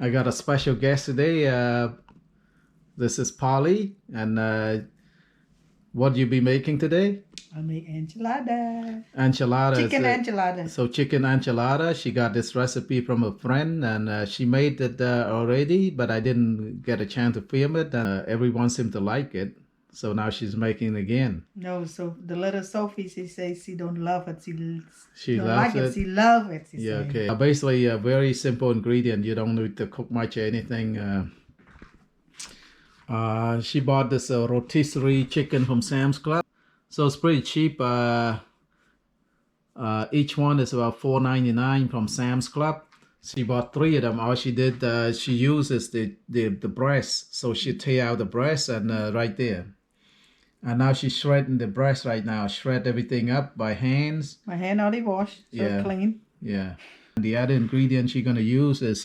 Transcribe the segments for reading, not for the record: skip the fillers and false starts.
I got a special guest today. This is Polly, and what you be making today? I make enchilada. Enchiladas. Chicken enchilada. So chicken enchilada. She got this recipe from a friend, and she made it already, but I didn't get a chance to film it. And everyone seemed to like it, so now she's making it again. No, so the little Sophie, she says she don't love it. She don't loves like it. it. She love it. She Yeah, say. okay. Basically, a very simple ingredient. You don't need to cook much or anything. She bought this rotisserie chicken from Sam's Club. So it's pretty cheap. Each one is about $4.99 from Sam's Club. She bought 3 of them. All she did, she uses the breast. So she tear out the breast and right there. And now she's shredding the breast right now. Shred everything up by hands. My hand already washed, so clean. Yeah. And the other ingredient she's gonna use is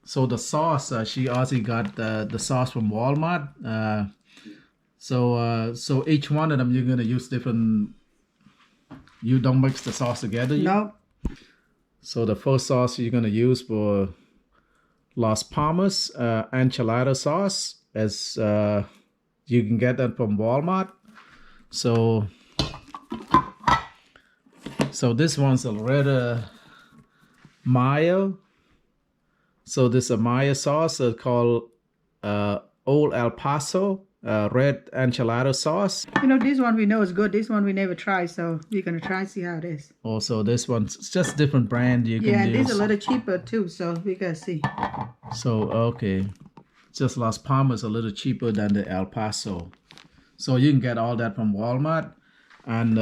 so the sauce. She also got the sauce from Walmart. So each one of them you're gonna use different. You don't mix the sauce together. No. So the first sauce you're gonna use for Las Palmas Enchilada sauce, as you can get that from Walmart. So this one's a red mayo. So this is a mayo sauce called Old El Paso red enchilada sauce. You know, this one we know is good. This one we never tried, so we're gonna try see how it is. Also, this one's just different brand you can use. Yeah, and this is a little cheaper too, so we gotta see. So okay, just Las Palmas a little cheaper than the El Paso. So you can get all that from Walmart, and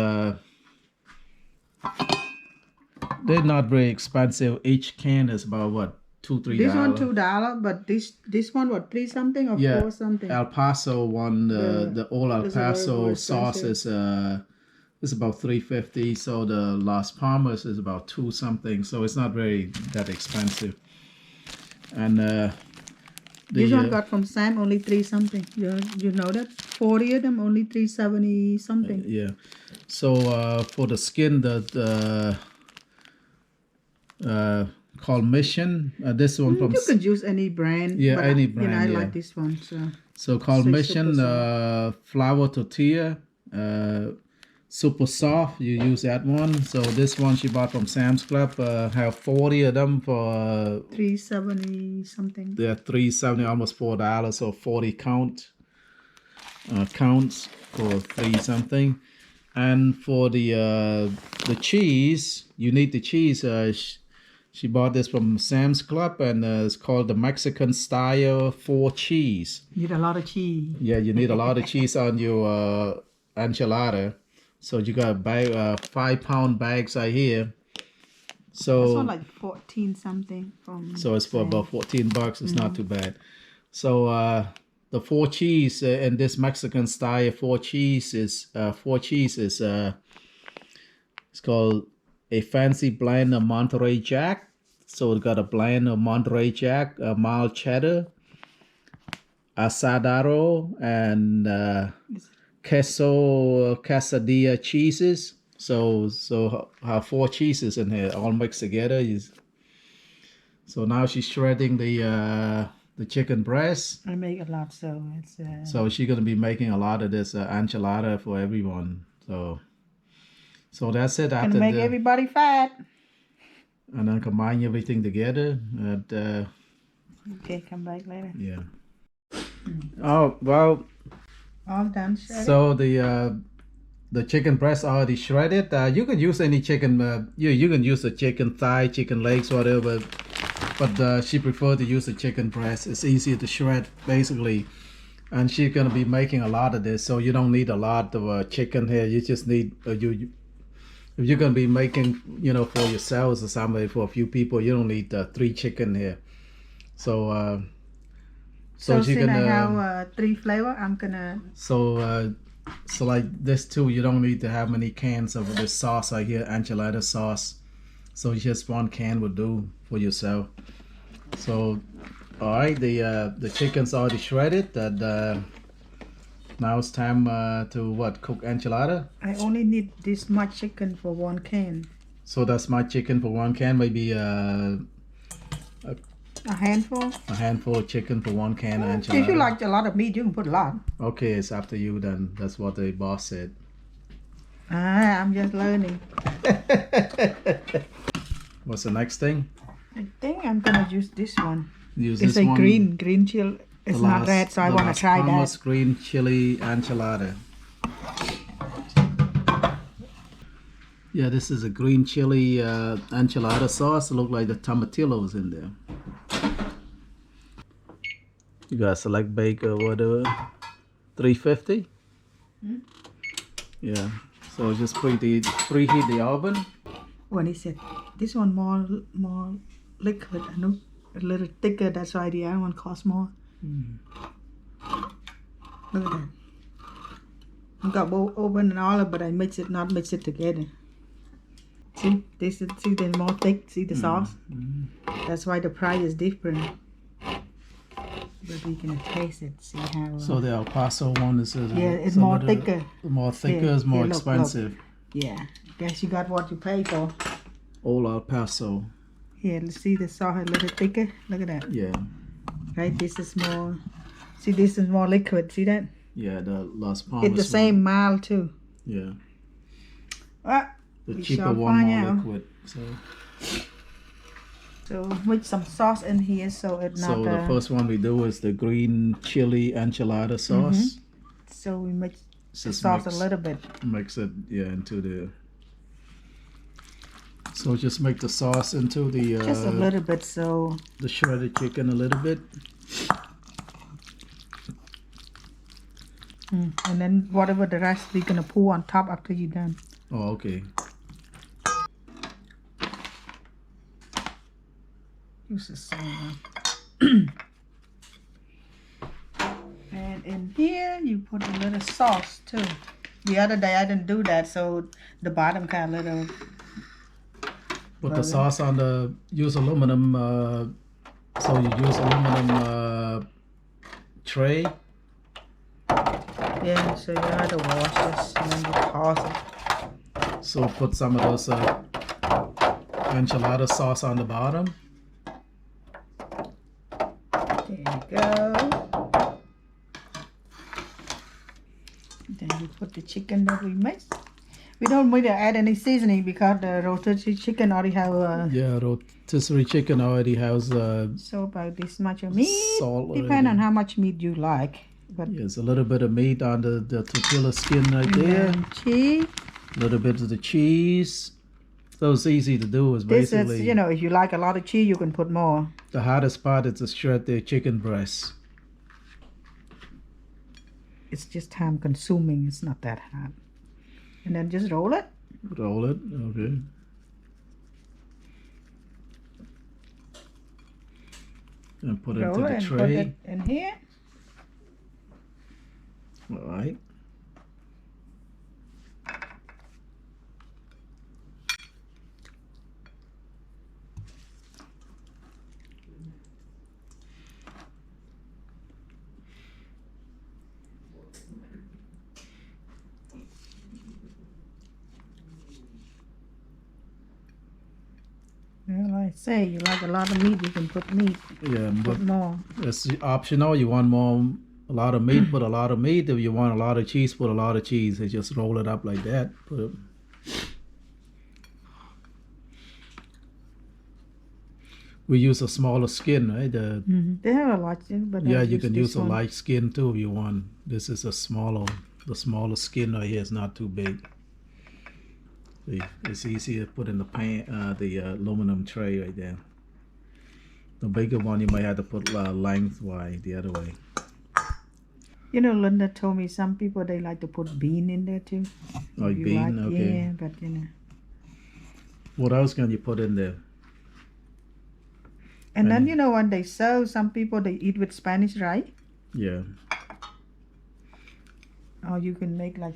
they're not very expensive. Each can is about what, $2-3. This one $2, but this one what, 3 something or 4 something? El Paso one, the old El Paso sauce is about $3.50. So the Las Palmas is about 2 something. So it's not very that expensive. And this one got from Sam only 3 something. You know that 40 of them only 370 something. Yeah. So for the skin, called Mission. This one from. You could use any brand. Yeah, but any brand. I like this one. So called Mission flour tortilla, super soft. You use that one. So this one she bought from Sam's Club. Have 40 of them for $3.70 something. Yeah, $3.70, almost $4. So 40 counts for $3 something. And for the cheese, you need the cheese. She bought this from Sam's Club, and it's called the Mexican style 4 cheese. You need a lot of cheese. Yeah, you need a lot of cheese on your enchilada. So you got a bag, 5-pound bags right here. So this one like 14 something from. So it's for about $14. It's not too bad. So the 4 cheese in this Mexican style 4 cheese is it's called a fancy blend of Monterey Jack. So it got a blend of Monterey Jack, mild cheddar, asadero, and quesadilla cheeses. So have 4 cheeses in here all mixed together. So now she's shredding the chicken breast. I make a lot, so it's. So she's gonna be making a lot of this enchilada for everyone. So that's it. Gonna make everybody fat. And then combine everything together. Okay, come back later. Yeah. Oh well. All done. Shredded. So the chicken breast already shredded. You can use any chicken. You can use the chicken thigh, chicken legs, whatever. But she preferred to use the chicken breast. It's easier to shred, basically. And she's gonna be making a lot of this, so you don't need a lot of chicken here. You just need if you're gonna be making, for yourselves or somebody, for a few people, you don't need 3 chicken here. So she's since gonna I have 3 flavor, I'm gonna. So like this too, you don't need to have many cans of this sauce right here, enchilada sauce. So just 1 can would do for yourself. So all right, the chicken's already shredded. And now it's time to cook enchilada. I only need this much chicken for 1 can. So that's my chicken for 1 can. Maybe A handful. A handful of chicken for 1 can of enchilada. If you like a lot of meat, you can put a lot. Okay, it's up to you then. That's what the boss said. I'm just learning. What's the next thing? I think I'm gonna use this one. Use it's this a one. green chili. It's not red, so I want to try Palmas that. green chili enchilada. Yeah, this is a green chili enchilada sauce. It looks like the tomatillos in there. You got select bake or whatever. 350. Yeah. So just preheat the oven. When he said this one more liquid, I know a little thicker. That's why the other one costs more. Look at that. I got both open and all, but I mix it together. See, see they're more thick. See the sauce. That's why the price is different. But we can taste it. See how. So the El Paso one is it's more thicker. More thicker, it's more expensive. Look. Yeah, guess you got what you pay for. Old El Paso. Here, let's see the sauce a little thicker. Look at that. Yeah. Right, this is more. See, this is more liquid. See that? Yeah, the Las Palmas. It's the same mild too. Yeah. The We cheaper shall one find more out. liquid. So with some sauce in here, so it's not. So the first one we do is the green chili enchilada sauce. So we mix the Just sauce a little bit. Mix it, into the. So just make the sauce into the. Just a little bit, so. The shredded chicken a little bit. And then whatever the rest we're gonna pour on top after you're done. Oh, okay. Use the same one. And in here you put a little sauce too. The other day I didn't do that, so the bottom kind of little. Put the sauce on the. Use aluminum. So you use aluminum tray. Yeah, so you have to wash this and then you toss it. So put some of those enchilada sauce on the bottom. There you go. Then you put the chicken that we mixed. We don't need to add any seasoning because the rotisserie chicken already have. Yeah, rotisserie chicken already has. So about this much of meat. Salt. Depending on how much meat you like. But yes, a little bit of meat on the tortilla skin right there. Cheese. A little bit of the cheese. So it's easy to do. Is basically. This is, if you like a lot of cheese, you can put more. The hardest part is to shred the chicken breast. It's just time consuming. It's not that hard. And then just roll it. Roll it. Okay. And put it into the tray. Put it in here. All right. Well, I say, you like a lot of meat, you can put meat. Yeah, put more. It's optional. You want a lot of meat, put a lot of meat. If you want a lot of cheese, put a lot of cheese. And just roll it up like that. We use a smaller skin, right? They have a lot, but yeah, you can use a light skin too if you want. This is the smaller skin right here is not too big. It's easy to put in the pan, the aluminum tray right there. The bigger one you might have to put lengthwise the other way. Linda told me some people they like to put bean in there too. Oh, bean, okay. Yeah, but What else can you put in there? And then when they serve, some people they eat with Spanish rice. Yeah. Or you can make like,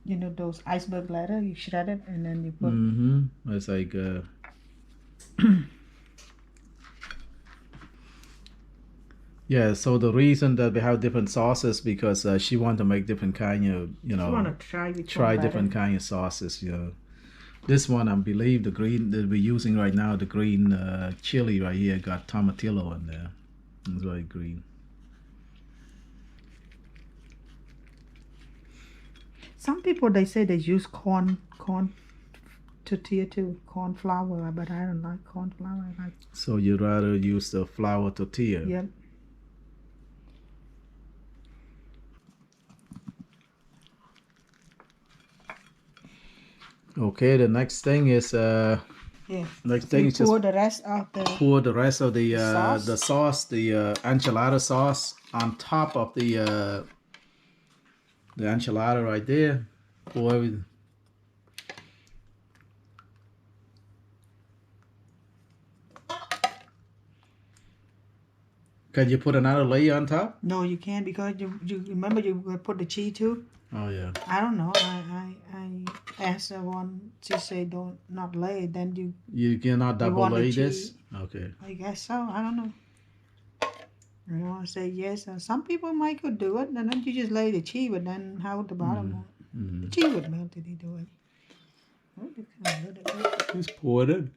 those iceberg lettuce. You shred it and then you put. It's like. Yeah, so the reason that we have different sauces because she wanted to make different kind of, She want to try different kind of sauces, This one, I believe the green that we're using right now, the green chili right here, got tomatillo in there. It's very green. Some people, they say they use corn tortilla too, corn flour, but I don't like corn flour. I like. So you'd rather use the flour tortilla? Yep. Okay, the next thing is Yeah. next thing is pour just the rest of the pour the rest of the sauce. sauce, the enchilada sauce on top of the enchilada right there. Pour everything. Can you put another layer on top? No, you can't, because you remember you put the cheese too. Oh yeah. I don't know. I asked her one. She said don't not lay. Then You cannot double want the lay this. cheese. Okay. I guess so. I don't know. I don't want to say yes. Some people might could do it, and then you just lay the cheese, but then how the bottom? The cheese would melt if you do it. Just pour it in.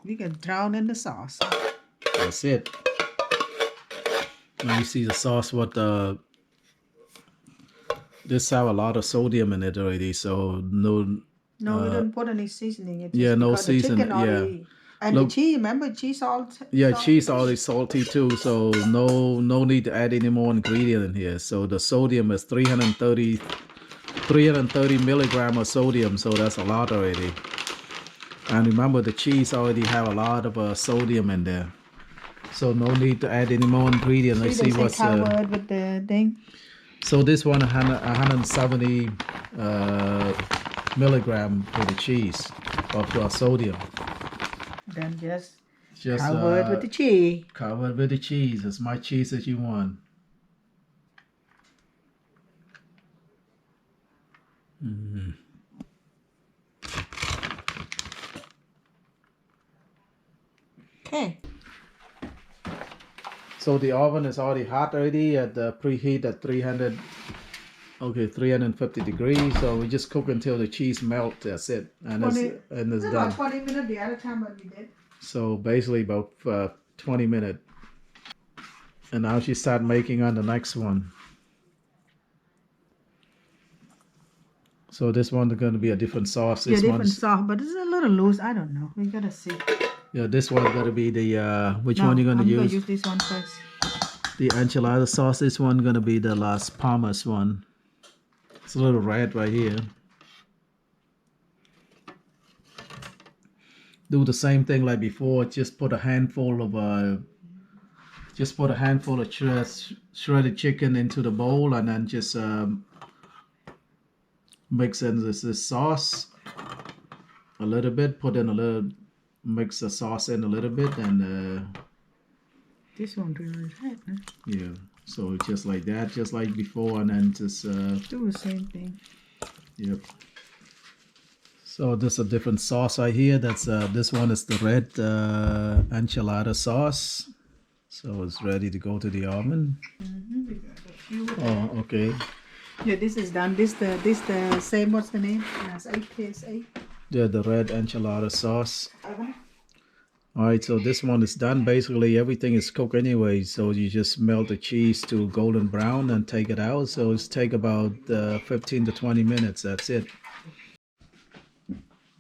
You can drown in the sauce. That's it. Now you see the sauce. This have a lot of sodium in it already, so no. No, we didn't put any seasoning. It's Yeah, just no because the season. chicken Yeah. already, and Look. the cheese. Remember, cheese salt. Yeah, salt cheese fish? already salty too, so no need to add any more ingredient in here. So the sodium is 330 milligram of sodium, so that's a lot already. And remember, the cheese already have a lot of sodium in there, so no need to add any more ingredient. Let's see what's covered with the thing. So this one 170 milligram for the cheese of sodium. Then just Just covered with the cheese. Covered with the cheese. As much cheese as you want. Okay. So the oven is already hot already at the preheat at 350 degrees. So we just cook until the cheese melts. That's it, and it's done. About 20 minutes the other time when we did. So basically about 20 minutes. And now she start making on the next one. So this one is going to be a different sauce. This different sauce, but it's a little loose. I don't know. We gotta see. Yeah, this one's going to be the which one you going to use? I'm gonna use this one first. The enchilada sauce. This one going to be the Las Palmas one. It's a little red right here. Do the same thing like before. Just put a handful of shredded chicken into the bowl, and then just mix in this sauce a little bit. Mix the sauce in a little bit, and this one really red, huh? yeah. So just like that, just like before, and then just do the same thing. Yep. So this is a different sauce right here. That's this one is the red enchilada sauce. So it's ready to go to the oven. We got a few. Oh, okay. Yeah, this is done. This the same. What's the name? Yes, 8 Yeah, the red enchilada sauce. All right, so this one is done. Basically, everything is cooked anyway. So you just melt the cheese to golden brown and take it out. So it's take about 15 to 20 minutes. That's it.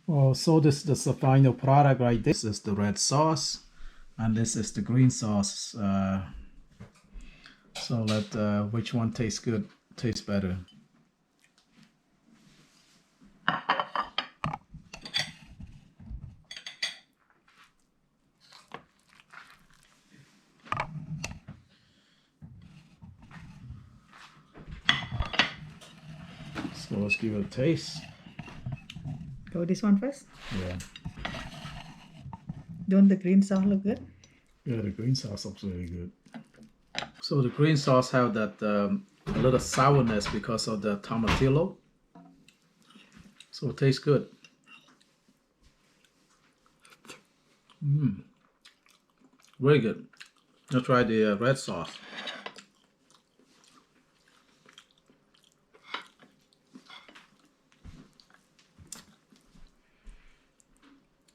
Oh, so this is the final product right there. This is the red sauce, and this is the green sauce. So which one tastes good? Tastes better. So let's give it a taste. Go this one first. Yeah. Don't the green sauce look good? Yeah, the green sauce looks really good. So the green sauce have that a little sourness because of the tomatillo. So it tastes good. Very good. Let's try the red sauce.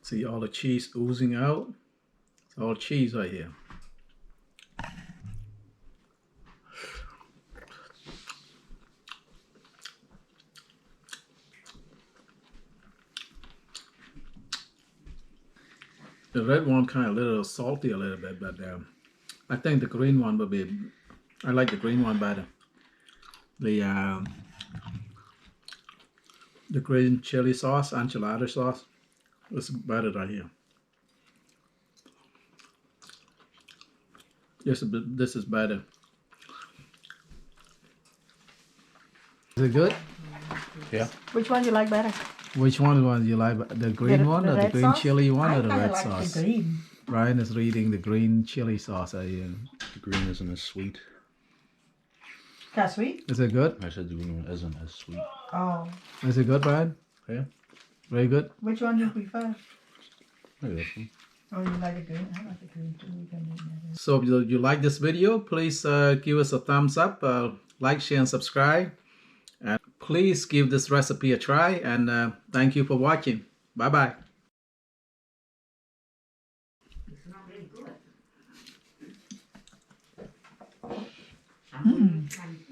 See all the cheese oozing out. It's all cheese right here. The red one kind of a little salty a little bit, but I think the green one would be. I like the green one better. The green chili sauce, enchilada sauce, is better right here. This is better. Is it good? Yeah. Which one you like better? Which one you like? The green one or the red green sauce? chili one I or the kinda red like sauce? the green. Ryan is reading the green chili sauce. The green isn't as sweet. Kind of sweet? Is it good? I said the green one isn't as sweet. Oh. Is it good, Ryan? Yeah. Very good. Which one you prefer? Maybe this one. Oh, you like the green? I like the green too. We can do that. So if you like this video, please give us a thumbs up, like, share, and subscribe. And please give this recipe a try. And thank you for watching. Bye-bye. It's not really good. Mm. I'm